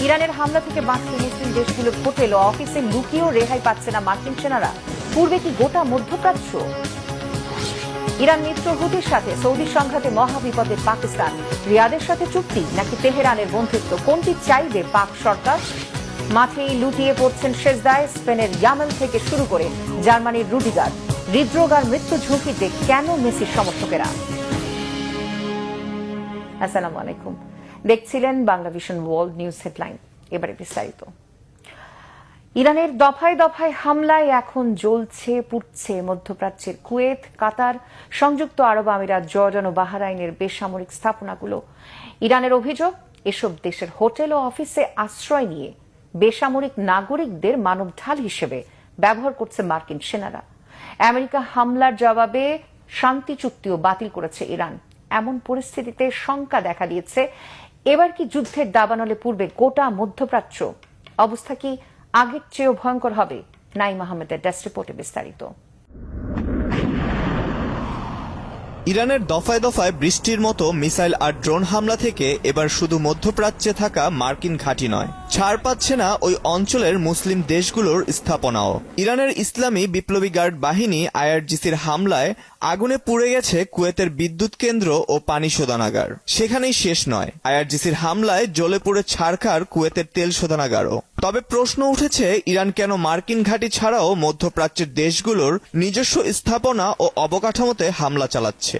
ইরানের হামলা থেকে বাঁচতে মুসলিম দেশগুলোর হোটেল ও অফিসে লুকিয়েও রেহাই পাচ্ছে না মার্কিন সেনারা। পূর্বে কি গোটা মধ্যপ্রাচ্য? ইরান মিত্র হুতির সাথে সৌদি সংঘাতে মহাবিপদে পাকিস্তান। রিয়াদের সাথে চুক্তি নাকি তেহরানের বন্ধুত্ব, কোনটি চাইবে পাক সরকার? মাঠেই লুটিয়ে পড়ছেন সেজদায় স্পেনের ইয়ামেল থেকে শুরু করে জার্মানির রুডিগার। হৃদরোগ আর মৃত্যু ঝুঁকিতে কেন মেসির সমর্থকেরা? আসসালামু আলাইকুম, দেখছিলেন বাংলাভিশন ওয়ার্ল্ড নিউজ হেডলাইন। এবারে বিস্তারিত। ইরানের দফায় দফায় হামলায় এখন জ্বলছে পুড়ছে মধ্যপ্রাচ্যের কুয়েত, কাতার, সংযুক্ত আরব আমিরাত, জর্ডান ও বাহরাইনের বেসামরিক স্থাপনাগুলো। ইরানের অভিযোগ, এসব দেশের হোটেল ও অফিসে আশ্রয় নিয়ে বেসামরিক নাগরিকদের মানব ঢাল হিসেবে ব্যবহার করছে মার্কিন সেনারা। আমেরিকা হামলার জবাবে শান্তি চুক্তিও বাতিল করেছে ইরান। এমন পরিস্থিতিতে শঙ্কা দেখা দিয়েছে, এবার কি যুদ্ধের দাবানলে পূর্বে গোটা মধ্যপ্রাচ্য? অবস্থা কি আগের চেয়েও ভয়ঙ্কর হবে? নাইম আহমেদের ডেস্ক রিপোর্টে বিস্তারিত। ইরানের দফায় দফায় বৃষ্টির মতো মিসাইল আর ড্রোন হামলা থেকে এবার শুধু মধ্যপ্রাচ্যে থাকা মার্কিন ঘাঁটি নয়, ছাড় পাচ্ছে না ওই অঞ্চলের মুসলিম দেশগুলোর স্থাপনাও। ইরানের ইসলামী বিপ্লবী গার্ড বাহিনী আইআরজিসির হামলায় আগুনে পুড়ে গেছে কুয়েতের বিদ্যুৎ কেন্দ্র ও পানি শোধনাগার। সেখানেই শেষ নয়, আইআরজিসির হামলায় জ্বলে পুড়ে ছারখার কুয়েতের তেল শোধনাগারও। তবে প্রশ্ন উঠেছে, ইরান কেন মার্কিন ঘাঁটি ছাড়াও মধ্যপ্রাচ্যের দেশগুলোর নিজস্ব স্থাপনা ও অবকাঠামোতে হামলা চালাচ্ছে?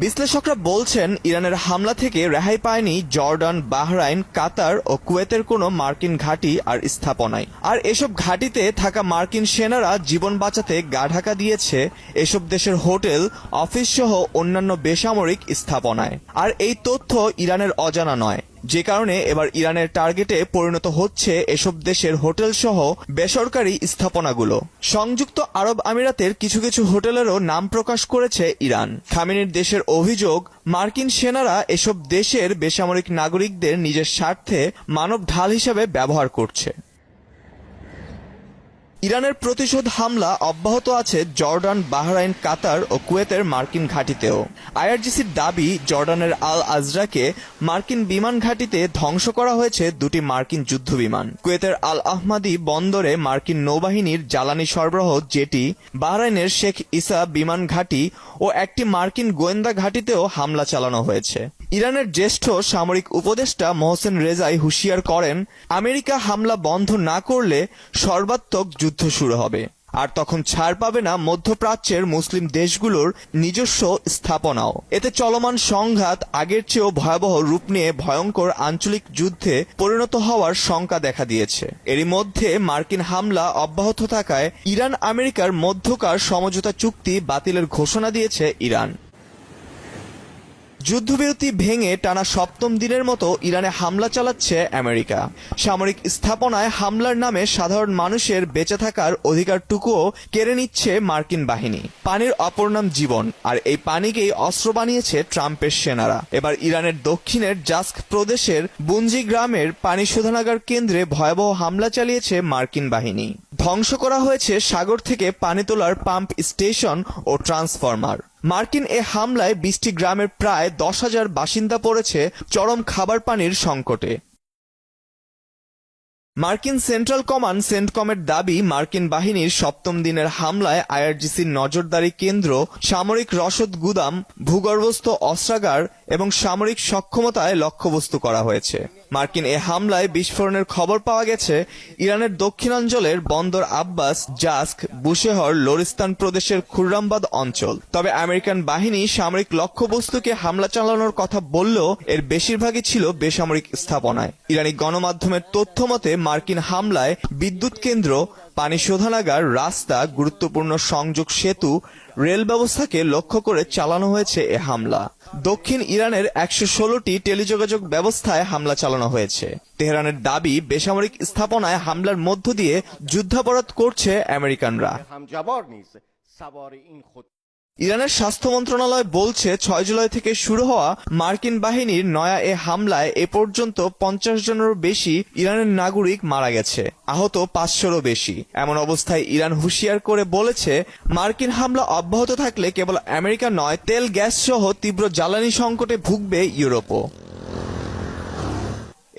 বিশ্লেষকরা বলছেন, ইরানের হামলা থেকে রেহাই পায়নি জর্ডান, বাহরাইন, কাতার ও কুয়েতের কোনো মার্কিন ঘাঁটি আর স্থাপনায়। আর এসব ঘাঁটিতে থাকা মার্কিন সেনারা জীবন বাঁচাতে গা ঢাকা দিয়েছে এসব দেশের হোটেল, অফিস সহ অন্যান্য বেসামরিক স্থাপনায়। আর এই তথ্য ইরানের অজানা নয়, যে কারণে এবার ইরানের টার্গেটে পরিণত হচ্ছে এসব দেশের হোটেল সহ বেসরকারি স্থাপনাগুলো। সংযুক্ত আরব আমিরাতের কিছু কিছু হোটেলেরও নাম প্রকাশ করেছে ইরান। খামেনির দেশের অভিযোগ, মার্কিন সেনারা এসব দেশের বেসামরিক নাগরিকদের নিজের স্বার্থে মানব ঢাল হিসেবে ব্যবহার করছে। ইরানের প্রতিশোধ হামলা অব্যাহত আছে জর্ডান, বাহরাইন, কাতার ও কুয়েতের মার্কিন ঘাঁটিতেও। আইআরজিসির দাবি, জর্ডানের আল আজরাকে মার্কিন বিমান ঘাঁটিতে ধ্বংস করা হয়েছে দুটি মার্কিন যুদ্ধ বিমান। কুয়েতের আল আহমাদি বন্দরে মার্কিন নৌবাহিনীর জ্বালানি সরবরাহ জেটি, বাহরাইনের শেখ ইসা বিমান ঘাঁটি ও একটি মার্কিন গোয়েন্দা ঘাঁটিতেও হামলা চালানো হয়েছে। ইরানের জ্যেষ্ঠ সামরিক উপদেষ্টা মোহসেন রেজাই হুঁশিয়ার করেন, আমেরিকা হামলা বন্ধ না করলে সর্বাত্মক যুদ্ধ শুরু হবে। আর তখন ছাড় পাবে না মধ্যপ্রাচ্যের মুসলিম দেশগুলোর নিজস্ব স্থাপনাও। এতে চলমান সংঘাত আগের চেয়েও ভয়াবহ রূপ নিয়ে ভয়ঙ্কর আঞ্চলিক যুদ্ধে পরিণত হওয়ার শঙ্কা দেখা দিয়েছে। এরই মধ্যে মার্কিন হামলা অব্যাহত থাকায় ইরান আমেরিকার মধ্যকার সমঝোতা চুক্তি বাতিলের ঘোষণা দিয়েছে ইরান। যুদ্ধবিরতি ভেঙে টানা সপ্তম দিনের মতো ইরানে হামলা চালাচ্ছে আমেরিকা। সামরিক স্থাপনায় হামলার নামে সাধারণ মানুষের বেঁচে থাকার অধিকারটুকুও কেড়ে নিচ্ছে মার্কিন বাহিনী। পানির অপর নাম জীবন, আর এই পানিকেই অস্ত্র বানিয়েছে ট্রাম্পের সেনারা। এবার ইরানের দক্ষিণের জাস্ক প্রদেশের বুঞ্জি গ্রামের পানি শোধনাগার কেন্দ্রে ভয়াবহ হামলা চালিয়েছে মার্কিন বাহিনী। ধ্বংস করা হয়েছে সাগর থেকে পানি তোলার পাম্প স্টেশন ও ট্রান্সফরমার। মার্কিন এ হামলায় 20টি গ্রামের প্রায় 10,000 বাসিন্দা পড়েছে চরম খাবার পানির সংকটে। মার্কিন সেন্ট্রাল কমান্ড সেন্টকমের দাবি, মার্কিন বাহিনীর সপ্তম দিনের হামলায় আইআরজিসির নজরদারি কেন্দ্র, সামরিক রসদ গুদাম, ভূগর্ভস্থ অস্ত্রাগার এবং সামরিক সক্ষমতায় লক্ষ্যবস্তু করা হয়েছে। মার্কিন এ হামলায় বিস্ফোরণের খবর পাওয়া গেছে ইরানের দক্ষিণাঞ্চলের বন্দর আব্বাস, জাস্ক, বুশেহর, লোরিস্তান প্রদেশের খুররামবাদ অঞ্চল। তবে আমেরিকান বাহিনী সামরিক লক্ষ্যবস্তুকে হামলা চালানোর কথা বললেও এর বেশিরভাগই ছিল বেসামরিক স্থাপনায়। ইরানি গণমাধ্যমের তথ্য মতে, মার্কিন হামলায় বিদ্যুৎ কেন্দ্র, পানি শোধনাগার, রাস্তা, গুরুত্বপূর্ণ সংযোগ সেতু, রেল ব্যবস্থাকে লক্ষ্য করে চালানো হয়েছে এ হামলা। দক্ষিণ ইরানের 116টি টেলিযোগাযোগ ব্যবস্থায় হামলা চালানো হয়েছে। তেহরানের দাবি, বেসামরিক স্থাপনায় হামলার মধ্য দিয়ে যুদ্ধাপরাধ করছে আমেরিকানরা। ইরানের স্বাস্থ্য মন্ত্রণালয় বলছে, 6 জুলাই থেকে শুরু হওয়া মার্কিন বাহিনীর নয়া এ হামলায় এ পর্যন্ত 50 জনেরও বেশি ইরানের নাগরিক মারা গেছে, আহত 500-রও বেশি। এমন অবস্থায় ইরান হুঁশিয়ার করে বলেছে, মার্কিন হামলা অব্যাহত থাকলে কেবল আমেরিকা নয়, তেল, গ্যাস সহ তীব্র জ্বালানি সংকটে ভুগবে ইউরোপও।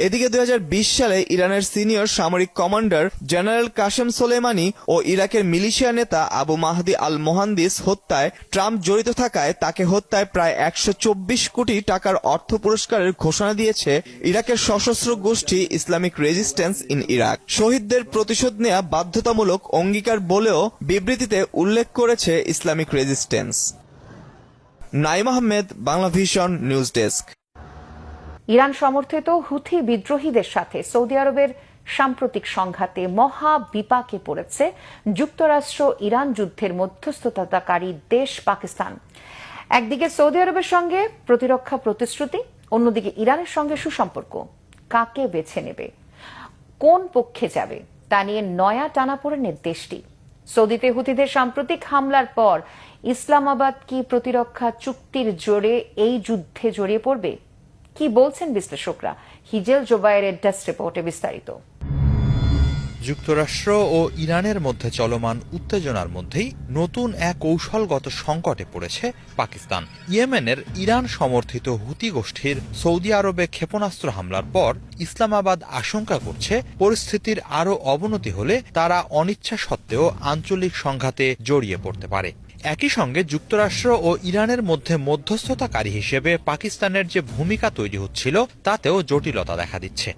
এদিকে 2020 সালে ইরানের সিনিয়র সামরিক কমান্ডার জেনারেল কাশেম সোলেমানি ও ইরাকের মিলিশিয়া নেতা আবু মাহদি আল মোহান্দিস হত্যায় ট্রাম্প জড়িত থাকায় তাকে হত্যায় প্রায় 124 কোটি টাকার অর্থ পুরস্কারের ঘোষণা দিয়েছে ইরাকের সশস্ত্র গোষ্ঠী ইসলামিক রেজিস্ট্যান্স ইন ইরাক। শহীদদের প্রতিশোধ নেওয়া বাধ্যতামূলক অঙ্গীকার বলেও বিবৃতিতে উল্লেখ করেছে Islamic resistance. Naim Ahmed, Bangla vision news desk. Iran সমর্থিত হুথি বিদ্রোহীদের সাথে সৌদি আরবের সাম্প্রতিক সংঘাতে মহা বিপাকে পড়েছে যুক্তরাষ্ট্র ইরান যুদ্ধের মধ্যস্থতাকারী দেশ পাকিস্তান। একদিকে সৌদি আরবের সঙ্গে প্রতিরক্ষা প্রতিশ্রুতি, অন্যদিকে ইরানের সঙ্গে সুসম্পর্ক। কাকে বেছে নেবে, কোন পক্ষে যাবে তা নিয়ে নয়া টানাপোড়েনের দেশটি। সৌদিতে হুথিদের সাম্প্রতিক হামলার পর ইসলামাবাদ কি প্রতিরক্ষা চুক্তির জোরে এই যুদ্ধে জড়িয়ে পড়বে? কি বলছেন বিশ্লেষকরা? হিজেল জোবায়েরের ডেস্ক রিপোর্টে বিস্তারিত। যুক্তরাষ্ট্র ও ইরানের মধ্যে চলমান উত্তেজনার মধ্যেই নতুন এক কৌশলগত সংকটে পড়েছে পাকিস্তান। ইয়েমেনের ইরান সমর্থিত হুতি গোষ্ঠীর সৌদি আরবে ক্ষেপণাস্ত্র হামলার পর ইসলামাবাদ আশঙ্কা করছে পরিস্থিতির আরও অবনতি হলে তারা অনিচ্ছা সত্ত্বেও আঞ্চলিক সংঘাতে জড়িয়ে পড়তে পারে। একই সঙ্গে যুক্তরাষ্ট্র ও ইরানের মধ্যে মধ্যস্থতাকারী হিসেবে পাকিস্তানের যে ভূমিকা তৈরি হচ্ছিল তাতেও জটিলতা দেখা দিচ্ছে।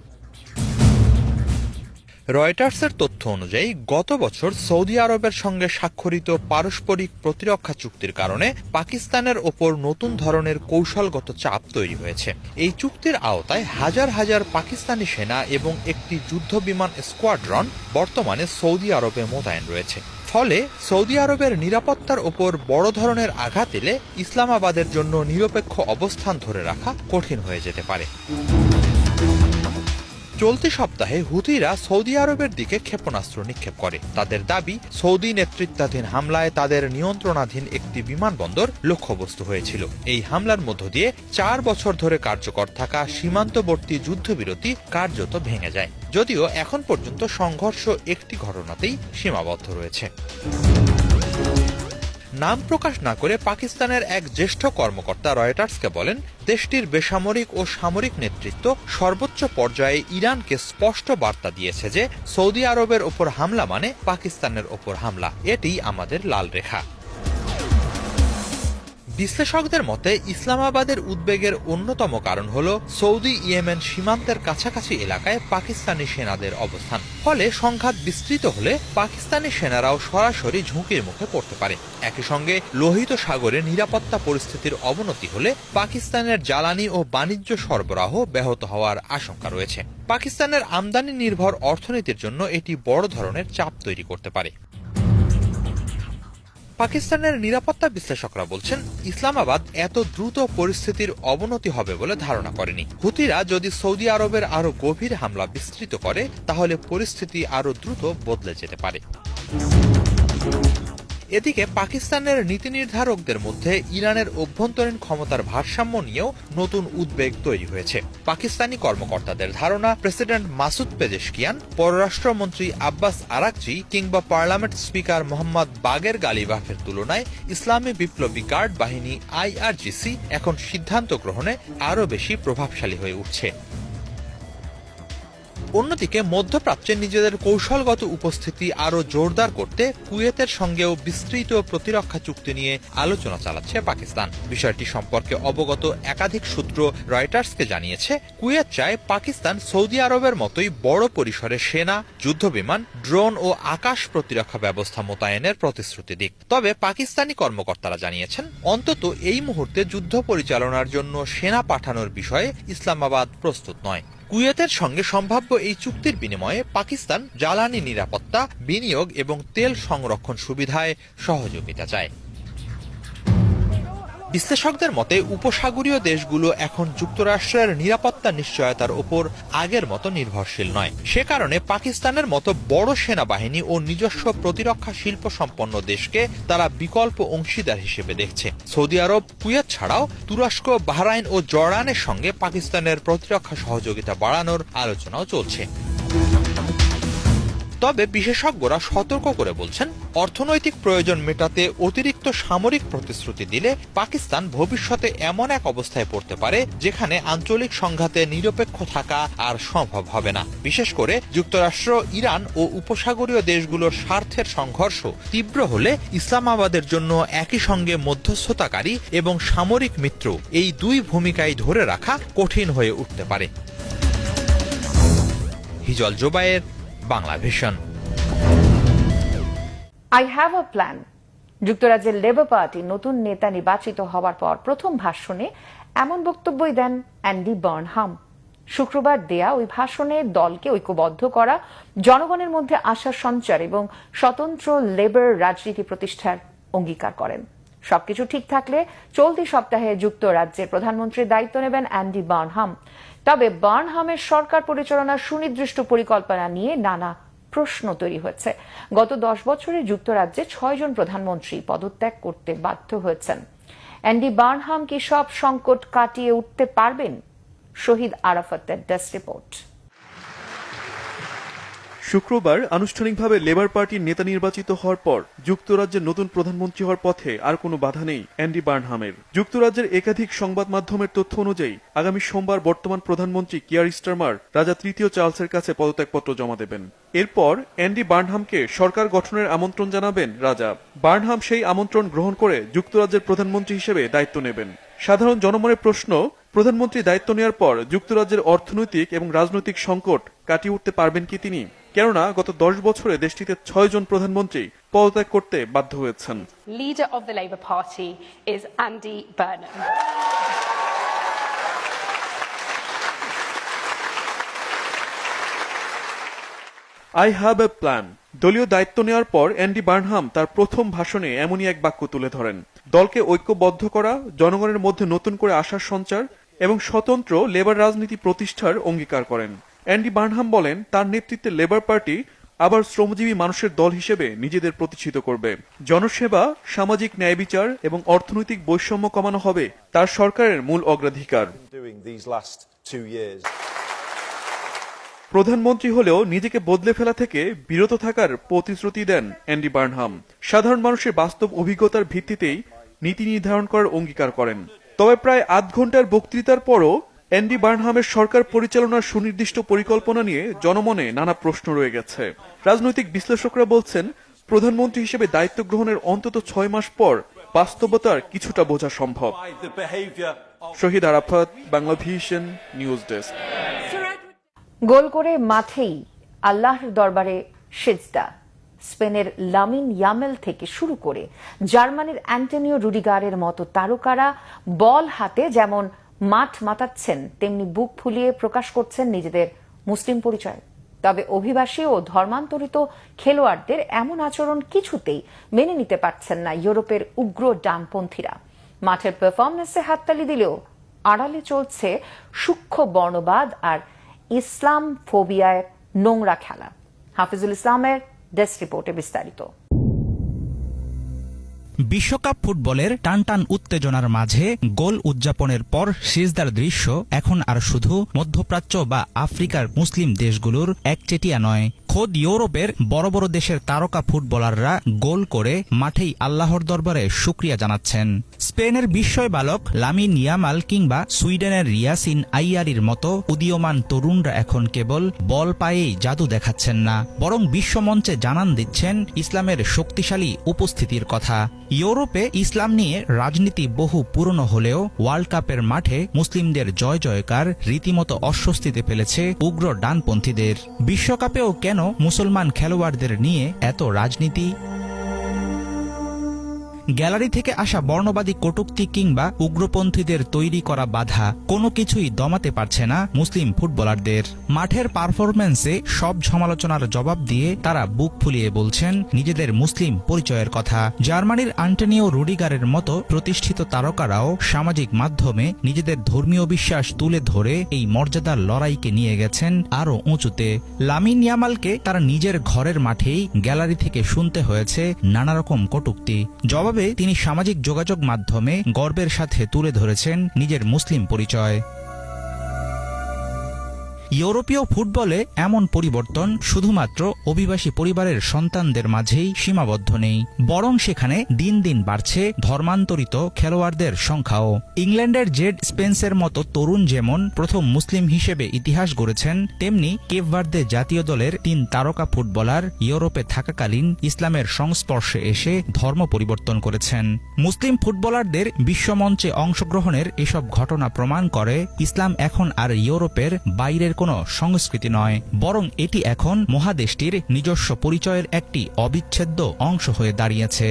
রয়টার্সের তথ্য অনুযায়ী গত বছর সৌদি আরবের সঙ্গে স্বাক্ষরিত পারস্পরিক প্রতিরক্ষা চুক্তির কারণে পাকিস্তানের ওপর নতুন ধরনের কৌশলগত চাপ তৈরি হয়েছে। এই চুক্তির আওতায় হাজার হাজার পাকিস্তানি সেনা এবং একটি যুদ্ধবিমান স্কোয়াড্রন বর্তমানে সৌদি আরবে মোতায়েন রয়েছে। ফলে সৌদি আরবের নিরাপত্তার ওপর বড় ধরনের আঘাত এলে ইসলামাবাদের জন্য নিরপেক্ষ অবস্থান ধরে রাখা কঠিন হয়ে যেতে পারে। চলতি সপ্তাহে হুথিরা সৌদি আরবের দিকে ক্ষেপণাস্ত্র নিক্ষেপ করে। তাদের দাবি, সৌদি নেতৃত্বাধীন হামলায় তাদের নিয়ন্ত্রণাধীন একটি বিমানবন্দর লক্ষ্যবস্তু হয়েছিল। এই হামলার মধ্য দিয়ে 4 বছর ধরে কার্যকর থাকা সীমান্তবর্তী যুদ্ধবিরতি কার্যত ভেঙে যায়। যদিও এখন পর্যন্ত সংঘর্ষ একটি ঘটনাতেই সীমাবদ্ধ রয়েছে। নাম প্রকাশ না করে পাকিস্তানের এক জ্যেষ্ঠ কর্মকর্তা রয়টার্সকে বলেন, দেশটির বেসামরিক ও সামরিক নেতৃত্ব সর্বোচ্চ পর্যায়ে ইরানকে স্পষ্ট বার্তা দিয়েছে যে সৌদি আরবের ওপর হামলা মানে পাকিস্তানের ওপর হামলা। এটি আমাদের লাল রেখা। বিশ্লেষকদের মতে ইসলামাবাদের উদ্বেগের অন্যতম কারণ হল সৌদি ইয়েমেন সীমান্তের কাছাকাছি এলাকায় পাকিস্তানি সেনাদের অবস্থান। ফলে সংঘাত বিস্তৃত হলে পাকিস্তানি সেনারাও সরাসরি ঝুঁকির মুখে পড়তে পারে। একই সঙ্গে লোহিত সাগরে নিরাপত্তা পরিস্থিতির অবনতি হলে পাকিস্তানের জ্বালানি ও বাণিজ্য সরবরাহ ব্যাহত হওয়ার আশঙ্কা রয়েছে। পাকিস্তানের আমদানি নির্ভর অর্থনীতির জন্য এটি বড় ধরনের চাপ তৈরি করতে পারে। পাকিস্তানের নিরাপত্তা বিশ্লেষকরা বলছেন, ইসলামাবাদ এত দ্রুত পরিস্থিতির অবনতি হবে বলে ধারণা করেনি। হুতিরা যদি সৌদি আরবের আরো গভীর হামলা বিস্তৃত করে তাহলে পরিস্থিতি আরো দ্রুত বদলে যেতে পারে। এদিকে পাকিস্তানের নীতি নির্ধারকদের মধ্যে ইরানের অভ্যন্তরীণ ক্ষমতার ভারসাম্য নিয়েও নতুন উদ্বেগ তৈরি হয়েছে। পাকিস্তানি কর্মকর্তাদের ধারণা, প্রেসিডেন্ট মাসুদ পেজেশকিয়ান, পররাষ্ট্রমন্ত্রী আব্বাস আরাকচি কিংবা পার্লামেন্ট স্পিকার মোহাম্মদ বাগের গালিবাফের তুলনায় ইসলামী বিপ্লবী গার্ড বাহিনী IRGC এখন সিদ্ধান্ত গ্রহণে আরও বেশি প্রভাবশালী হয়ে উঠছে। অন্যদিকে মধ্যপ্রাচ্যে নিজেদের কৌশলগত উপস্থিতি আরও জোরদার করতে কুয়েতের সঙ্গেও বিস্তৃত প্রতিরক্ষা চুক্তি নিয়ে আলোচনা চালাচ্ছে পাকিস্তান। বিষয়টি সম্পর্কে অবগত একাধিক সূত্র রয়টার্সকে জানিয়েছে, কুয়েত চায় পাকিস্তান সৌদি আরবের মতোই বড় পরিসরে সেনা, যুদ্ধবিমান, ড্রোন ও আকাশ প্রতিরক্ষা ব্যবস্থা মোতায়েনের প্রতিশ্রুতি দিক। তবে পাকিস্তানি কর্মকর্তারা জানিয়েছেন, অন্তত এই মুহূর্তে যুদ্ধ পরিচালনার জন্য সেনা পাঠানোর বিষয়ে ইসলামাবাদ প্রস্তুত নয়। কুয়েতের সঙ্গে সম্ভাব্য এই চুক্তির বিনিময়ে পাকিস্তান জ্বালানি নিরাপত্তা, বিনিয়োগ এবং তেল সংরক্ষণ সুবিধায় সহযোগিতা চায়। বিশ্লেষকদের মতে উপসাগরীয় দেশগুলো এখন যুক্তরাষ্ট্রের নিরাপত্তা নিশ্চয়তার উপর আগের মতো নির্ভরশীল নয়। সে কারণে পাকিস্তানের মতো বড় সেনাবাহিনী ও নিজস্ব প্রতিরক্ষা শিল্প সম্পন্ন দেশকে তারা বিকল্প অংশীদার হিসেবে দেখছে। সৌদি আরব, কুয়েত ছাড়াও তুরস্ক, বাহরাইন ও জর্ডানের সঙ্গে পাকিস্তানের প্রতিরক্ষা সহযোগিতা বাড়ানোর আলোচনাও চলছে। তবে বিশেষজ্ঞরা সতর্ক করে বলছেন, অর্থনৈতিক প্রয়োজন মেটাতে অতিরিক্ত সামরিক প্রতিশ্রুতি দিলে পাকিস্তান ভবিষ্যতে এমন এক অবস্থায় পড়তে পারে যেখানে আঞ্চলিক সংঘাতে নিরপেক্ষ থাকা আর সম্ভব হবে না। বিশেষ করে যুক্তরাষ্ট্র, ইরান ও উপসাগরীয় দেশগুলোর স্বার্থের সংঘর্ষ তীব্র হলে ইসলামাবাদের জন্য একই সঙ্গে মধ্যস্থতাকারী এবং সামরিক মিত্র এই দুই ভূমিকায় ধরে রাখা কঠিন হয়ে উঠতে পারে। Hijol Zobayer, Bangla vision. I have a plan. যুক্তরাজ্যের লেবার পার্টির নতুন নেতা নির্বাচিত হওয়ার পর প্রথম ভাষণে এমন বক্তব্যই দেন অ্যান্ডি বার্নহাম। শুক্রবার দেয়া ওই ভাষণে দলকে ঐক্যবদ্ধ করা, জনগণের মধ্যে আশা সঞ্চার এবং স্বতন্ত্র লেবার রাজনীতি প্রতিষ্ঠার অঙ্গীকার করেন। সবকিছু ঠিক থাকলে চলতি সপ্তাহে যুক্তরাজ্যের প্রধানমন্ত্রীর দায়িত্ব নেবেন অ্যান্ডি বার্নহাম। তবে বার্নহামের সরকার পরিচালনার সুনির্দিষ্ট পরিকল্পনা নিয়ে নানা প্রশ্ন তৈরি হয়েছে। গত 10 বছরে যুক্তরাজ্যে 6 জন প্রধানমন্ত্রী পদত্যাগ করতে বাধ্য হয়েছেন। অ্যান্ডি বার্নহাম কি সব সংকট কাটিয়ে উঠতে পারবেন? শহীদ আরাফাতের ডেস্ক রিপোর্ট। শুক্রবার আনুষ্ঠানিকভাবে লেবার পার্টির নেতা নির্বাচিত হওয়ার পর যুক্তরাজ্যের নতুন প্রধানমন্ত্রী হওয়ার পথে আর কোনো বাধা নেই অ্যান্ডি বার্নহামের। যুক্তরাজ্যের একাধিক সংবাদ মাধ্যমের তথ্য অনুযায়ী আগামী সোমবার বর্তমান প্রধানমন্ত্রী কিয়ার স্টারমার রাজা তৃতীয় চার্লসের কাছে পদত্যাগপত্র জমা দেবেন। এরপর অ্যান্ডি বার্নহামকে সরকার গঠনের আমন্ত্রণ জানাবেন রাজা। বার্নহাম সেই আমন্ত্রণ গ্রহণ করে যুক্তরাজ্যের প্রধানমন্ত্রী হিসেবে দায়িত্ব নেবেন। সাধারণ জনমনের প্রশ্ন, প্রধানমন্ত্রী দায়িত্ব নেওয়ার পর যুক্তরাজ্যের অর্থনৈতিক এবং রাজনৈতিক সংকট কাটিয়ে উঠতে পারবেন কি তিনি? কেননা গত 10 বছরে দেশটিতে 6 জন প্রধানমন্ত্রী পদত্যাগ করতে বাধ্য হয়েছেন। Leader of the Labour Party is Andy Burnham. I have a plan. দলীয় দায়িত্ব নেওয়ার পর অ্যান্ডি বার্নহাম তার প্রথম ভাষণে এমনই এক বাক্য তুলে ধরেন। দলকে ঐক্যবদ্ধ করা, জনগণের মধ্যে নতুন করে আশার সঞ্চার এবং স্বতন্ত্র লেবার রাজনীতি প্রতিষ্ঠার অঙ্গীকার করেন। অ্যান্ডি বার্নহাম বলেন, তার নেতৃত্বে লেবার পার্টি আবার শ্রমজীবী মানুষের দল হিসেবে নিজেদের প্রতিষ্ঠিত করবে। জনসেবা, সামাজিক ন্যায় বিচার এবং অর্থনৈতিক বৈষম্য কমানো হবে তার সরকারের মূল অগ্রাধিকার। প্রধানমন্ত্রী হলেও নিজেকে বদলে ফেলা থেকে বিরত থাকার প্রতিশ্রুতি দেন অ্যান্ডি বার্নহাম। সাধারণ মানুষের বাস্তব অভিজ্ঞতার ভিত্তিতেই নীতি নির্ধারণ করার অঙ্গীকার করেন। তবে প্রায় আধ ঘন্টার বক্তৃতার পরও অ্যান্ডি বার্নহামের সরকার পরিচালনার সুনির্দিষ্ট পরিকল্পনা নিয়ে জনমনে নানা প্রশ্ন রয়ে গেছে। রাজনৈতিক বিশ্লেষকরা বলছেন, প্রধানমন্ত্রী হিসেবে দায়িত্ব গ্রহণের অন্তত 6 মাস পর বাস্তবতার কিছুটা বোঝা সম্ভব। Shahid Arafat, Bangla vision, news desk. গোল করে মাঠেই আল্লাহর দরবারে সিজদা। স্পেনের লামিন ইয়ামেল থেকে শুরু করে জার্মানির অ্যান্টনিও রুডিগারের মতো তারকারা বল হাতে যেমন মাঠ মাতাচ্ছেন, তেমনি বুক ফুলিয়ে প্রকাশ করছেন নিজেদের মুসলিম পরিচয়। তবে অভিবাসী ও ধর্মান্তরিত খেলোয়াড়দের এমন আচরণ কিছুতেই মেনে নিতে পারছেন না ইউরোপের উগ্র ডানপন্থীরা। মাঠের পারফরমেন্সে হাততালি দিলেও আড়ালে চলছে সূক্ষ্ম বর্ণবাদ আর ইসলাম ফোবিয়ার নোংরা খেলা। হাফিজুল ইসলামের ডেস্ক রিপোর্টে বিস্তারিত। বিশ্বকাপ ফুটবলের টানটান উত্তেজনার মাঝে গোল উদযাপনের পর সিজদার দৃশ্য এখন আর শুধু মধ্যপ্রাচ্য বা আফ্রিকার মুসলিম দেশগুলোর একচেটিয়া নয়। খোদ ইউরোপের বড় বড় দেশের তারকা ফুটবলাররা গোল করে মাঠেই আল্লাহর দরবারে শুকরিয়া জানাচ্ছেন। স্পেনের বিস্ময় বালক লামিন ইয়ামাল কিংবা সুইডেনের রিয়াসিন আইয়ারির মতো উদীয়মান তরুণরা এখন কেবল বল পায়েই জাদু দেখাচ্ছেন না, বরং বিশ্বমঞ্চে জানান দিচ্ছেন ইসলামের শক্তিশালী উপস্থিতির কথা। ইউরোপে ইসলাম নিয়ে রাজনীতি বহু পুরনো হলেও ওয়ার্ল্ড কাপের মাঠে মুসলিমদের জয় জয়কার রীতিমতো অস্বস্তিতে ফেলেছে উগ্র ডানপন্থীদের। বিশ্বকাপেও কেন মুসলমান খেলোয়াড়দের নিয়ে এত রাজনীতি? গ্যালারি থেকে আসা বর্ণবাদী কটূক্তি কিংবা উগ্রপন্থীদের তৈরি করা বাধা কোনো কিছুই দমাতে পারছে না মুসলিম ফুটবলারদের। মাঠের পারফরম্যান্সে সব সমালোচনার জবাব দিয়ে তারা বুক ফুলিয়ে বলছেন নিজেদের মুসলিম পরিচয়ের কথা। জার্মানির অ্যান্টনিও রুডিগারের মতো প্রতিষ্ঠিত তারকারাও সামাজিক মাধ্যমে নিজেদের ধর্মীয় বিশ্বাস তুলে ধরে এই মর্যাদার লড়াইকে নিয়ে গেছেন আরও উঁচুতে। লামিন ইয়ামালকে তার নিজের ঘরের মাঠেই গ্যালারি থেকে শুনতে হয়েছে নানা রকম কটূক্তি। জবাবে তিনি সামাজিক যোগাযোগ মাধ্যমে গর্বের সাথে তুলে ধরেছেন নিজের মুসলিম পরিচয়। ইউরোপীয় ফুটবলে এমন পরিবর্তন শুধুমাত্র অভিবাসী পরিবারের সন্তানদের মাঝেই সীমাবদ্ধ নেই, বরং সেখানে দিন দিন বাড়ছে ধর্মান্তরিত খেলোয়াড়দের সংখ্যাও। ইংল্যান্ডের জেড স্পেন্সের মতো তরুণ যেমন প্রথম মুসলিম হিসেবে ইতিহাস গড়েছেন, তেমনি কেপ ভার্দে জাতীয় দলের 3 তারকা ফুটবলার ইউরোপে থাকাকালীন ইসলামের সংস্পর্শে এসে ধর্ম পরিবর্তন করেছেন। মুসলিম ফুটবলারদের বিশ্বমঞ্চে অংশগ্রহণের এসব ঘটনা প্রমাণ করে ইসলাম এখন আর ইউরোপের বাইরের কোনো সংস্কৃতি নয়, বরং এটি এখন মহাদেশটির নিজস্ব পরিচয়ের একটি অবিচ্ছেদ্য অংশ হয়ে দাঁড়িয়েছে।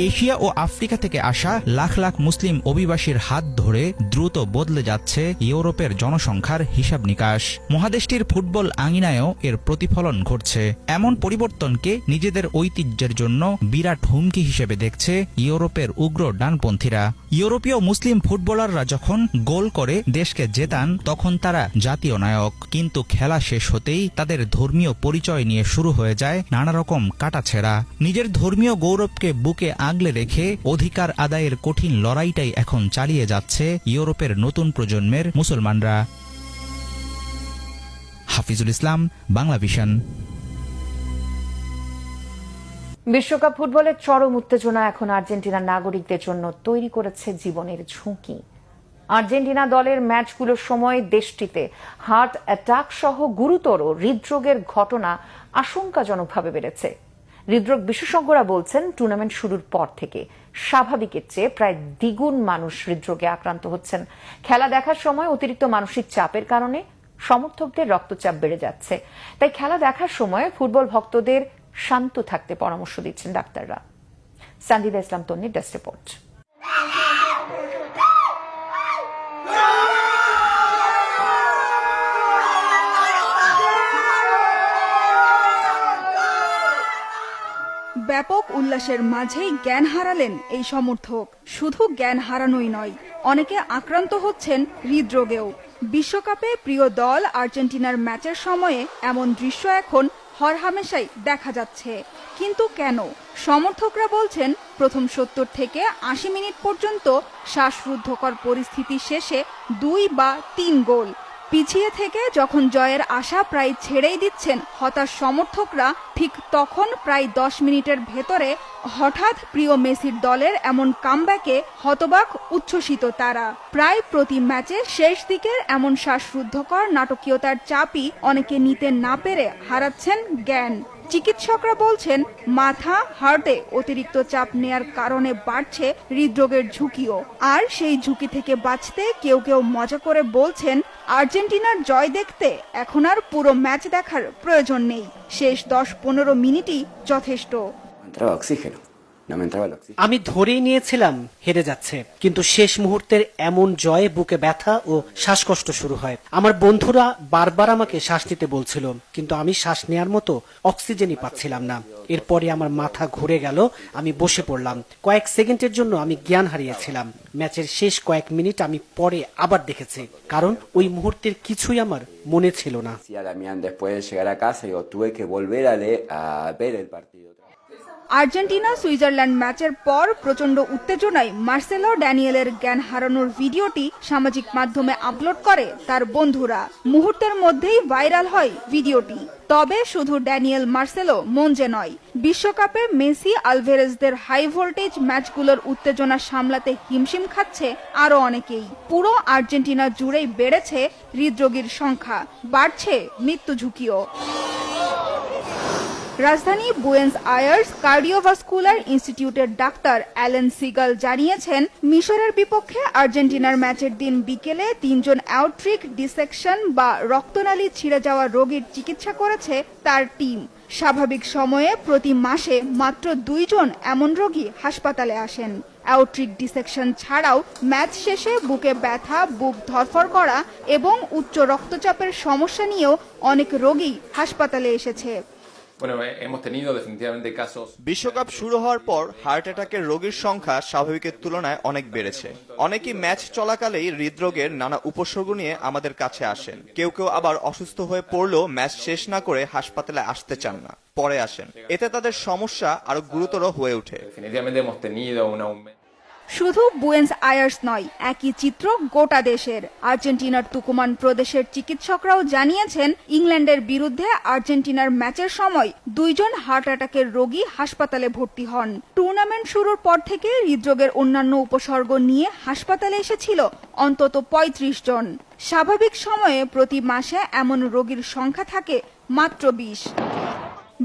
এশিয়া ও আফ্রিকা থেকে আসা লাখ লাখ মুসলিম অভিবাসীর হাত ধরে দ্রুত বদলে যাচ্ছে ইউরোপের জনসংখ্যার হিসাব নিকাশ। মহাদেশটির ফুটবল আঙিনায়ও এর প্রতিফলন ঘটছে। এমন পরিবর্তনকে নিজেদের ঐতিহ্যের জন্য বিরাট হুমকি হিসেবে দেখছে ইউরোপের উগ্র ডানপন্থীরা। ইউরোপীয় মুসলিম ফুটবলাররা যখন গোল করে দেশকে জেতান, তখন তারা জাতীয় নায়ক, কিন্তু খেলা শেষ হতেই তাদের ধর্মীয় পরিচয় নিয়ে শুরু হয়ে যায় নানা রকম কাটাছেঁড়া। নিজের ধর্মীয় গৌরবকে বুকে আগলে রেখে অধিকার আদায়ের কঠিন লড়াইটাই এখন চালিয়ে যাচ্ছে ইউরোপের নতুন প্রজন্মের মুসলমানরা। হাফিজুল ইসলাম, বাংলাভিশন। বিশ্বকাপ ফুটবলের চরম উত্তেজনা এখন আর্জেন্টিনার নাগরিকদের জন্য তৈরি করেছে জীবনের ঝুঁকি। আর্জেন্টিনা দলের ম্যাচগুলোর সময় দেশটিতে হার্ট অ্যাটাক সহ গুরুতর হৃদরোগের ঘটনা আশঙ্কাজনকভাবে বেড়েছে। হৃদরোগ বিশেষজ্ঞরা বলছেন, টুর্নামেন্ট শুরুর পর থেকে স্বাভাবিকের চেয়ে প্রায় দ্বিগুণ মানুষ হৃদরোগে আক্রান্ত হচ্ছেন। খেলা দেখার সময় অতিরিক্ত মানসিক চাপের কারণে সমর্থকদের রক্তচাপ বেড়ে যাচ্ছে। তাই খেলা দেখার সময় ফুটবল ভক্তদের শান্ত থাকতে পরামর্শ দিচ্ছেন ডাক্তাররা। সান্দিদা ইসলাম তন্নির ডেস্ক রিপোর্ট। ব্যাপক উল্লাসের মাঝেই জ্ঞান হারালেন এই সমর্থক। শুধু জ্ঞান হারানোই নয়, অনেকে আক্রান্ত হচ্ছেন হৃদরোগেও। বিশ্বকাপে প্রিয় দল আর্জেন্টিনার ম্যাচের সময়ে এমন দৃশ্য এখন হরহামেশাই দেখা যাচ্ছে। কিন্তু কেন? সমর্থকরা বলছেন, প্রথম 70 থেকে 80 মিনিট পর্যন্ত শ্বাসরুদ্ধকর পরিস্থিতি শেষে 2 বা 3 গোল পিছিয়ে থেকে যখন জয়ের আশা প্রায় ছেড়েই দিচ্ছেন হতাশ সমর্থকরা, ঠিক তখন প্রায় 10 মিনিটের ভেতরে হঠাৎ প্রিয় মেসির দলের এমন কামব্যাকে হতবাক উচ্ছ্বসিত তারা। প্রায় প্রতি ম্যাচে শেষ দিকের এমন শ্বাসরুদ্ধকর নাটকীয়তার চাপই অনেকে নিতে না পেরে হারাচ্ছেন জ্ঞান। চিকিৎসকরা বলছেন, মাথা, হার্টে অতিরিক্ত চাপ নেয়ার কারণে বাড়ছে হৃদরোগের ঝুঁকিও। আর সেই ঝুঁকি থেকে বাঁচতে কেউ কেউ মজা করে বলছেন, আর্জেন্টিনার জয় দেখতে এখন আর পুরো ম্যাচ দেখার প্রয়োজন নেই, শেষ 10-15 মিনিটই যথেষ্ট। আমি ধরেই নিয়েছিলাম হেরে যাচ্ছে, কিন্তু শেষ মুহূর্তের এমন জয়ে বুকে ব্যথা ও শ্বাসকষ্ট শুরু হয়। আমার বন্ধুরা বারবার আমাকে শ্বাস নিতে বলছিল, কিন্তু আমি শ্বাস নেয়ার মতো অক্সিজেনই পাচ্ছিলাম না। এরপরে আমার মাথা ঘুরে গেল, আমি বসে পড়লাম। কয়েক সেকেন্ডের জন্য আমি জ্ঞান হারিয়েছিলাম। ম্যাচের শেষ কয়েক মিনিট আমি পরে আবার দেখেছি, কারণ ওই মুহূর্তের কিছুই আমার মনে ছিল না। আর্জেন্টিনা সুইজারল্যান্ড ম্যাচের পর প্রচন্ড উত্তেজনায় মার্সেলো ড্যানিয়েলের জ্ঞান হারানোর ভিডিওটি সামাজিক মাধ্যমে আপলোড করে তার বন্ধুরা। মুহূর্তের মধ্যেই ভাইরাল হয় ভিডিওটি। তবে শুধু ড্যানিয়েল মার্সেলো মঞ্জে নয়, বিশ্বকাপে মেসি আলভেরেজদের হাই ভোল্টেজ ম্যাচগুলোর উত্তেজনা সামলাতে হিমশিম খাচ্ছে আরো অনেকেই। পুরো আর্জেন্টিনা জুড়েই বেড়েছে হৃদরোগীর সংখ্যা, বাড়ছে মৃত্যু ঝুঁকিও। রাজধানী বুয়েন্স আয়ার্স কার্ডিওভাস্কুলার ইনস্টিটিউটের ডাক্তার অ্যালেন সিগাল জানিয়েছেন, মিশরের বিপক্ষে আর্জেন্টিনার ম্যাচের দিন বিকেলে 3 জন অ্যাওট্রিক ডিসেকশন বা রক্তনালী ছিঁড়ে যাওয়া রোগীর চিকিৎসা করেছে তার টিম। স্বাভাবিক সময়ে প্রতি মাসে মাত্র 2 জন এমন রোগী হাসপাতালে আসেন। অ্যাওট্রিক ডিসেকশন ছাড়াও ম্যাচ শেষে বুকে ব্যথা, বুক ধরফর করা এবং উচ্চ রক্তচাপের সমস্যা নিয়েও অনেক রোগী হাসপাতালে এসেছে। বিশ্বকাপ শুরু হওয়ার পর হার্ট অ্যাটাকের রোগীর সংখ্যা স্বাভাবিকের তুলনায় অনেক বেড়েছে। অনেকেই ম্যাচ চলাকালেই হৃদরোগের নানা উপসর্গ নিয়ে আমাদের কাছে আসেন। কেউ কেউ আবার অসুস্থ হয়ে পড়লেও ম্যাচ শেষ না করে হাসপাতালে আসতে চান না, পরে আসেন। এতে তাদের সমস্যা আরো গুরুতর হয়ে ওঠে। শুধু বুয়েন্স আয়ার্স নয়, একই চিত্র গোটা দেশের। আর্জেন্টিনার তুকুমান প্রদেশের চিকিৎসকরাও জানিয়েছেন, ইংল্যান্ডের বিরুদ্ধে আর্জেন্টিনার ম্যাচের সময় 2 জন হার্ট অ্যাটাকের রোগী হাসপাতালে ভর্তি হন। টুর্নামেন্ট শুরুর পর থেকে হৃদরোগের অন্যান্য উপসর্গ নিয়ে হাসপাতালে এসেছিল অন্তত 35 জন। স্বাভাবিক সময়ে প্রতি মাসে এমন রোগীর সংখ্যা থাকে মাত্র 20।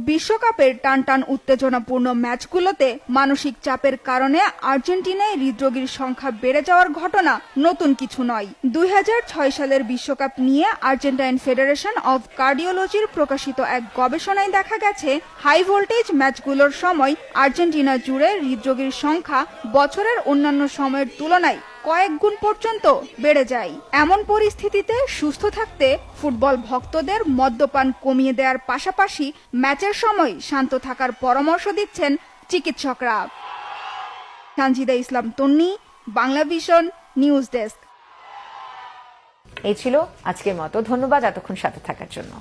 বিশ্বকাপের টানটান উত্তেজনাপূর্ণ ম্যাচগুলোতে মানসিক চাপের কারণে আর্জেন্টিনায় হৃদরোগীর সংখ্যা বেড়ে যাওয়ার ঘটনা নতুন কিছু নয়। 2006 সালের বিশ্বকাপ নিয়ে আর্জেন্টাইন ফেডারেশন অব কার্ডিওলজির প্রকাশিত এক গবেষণায় দেখা গেছে, হাই ভোল্টেজ ম্যাচগুলোর সময় আর্জেন্টিনা জুড়ে হৃদরোগীর সংখ্যা বছরের অন্যান্য সময়ের তুলনায় কয়েক গুণ পর্যন্ত বেড়ে যায়। এমন পরিস্থিতিতে সুস্থ থাকতে ফুটবল ভক্তদের মদ্যপান কমিয়ে দেওয়ার পাশাপাশি ম্যাচের সময় শান্ত থাকার পরামর্শ দিচ্ছেন চিকিৎসকরা। সানজিদা ইসলাম তন্নি, বাংলা ভিশন নিউজ ডেস্ক। এই ছিল আজকের মতো। ধন্যবাদ এতক্ষণ সাথে থাকার জন্য।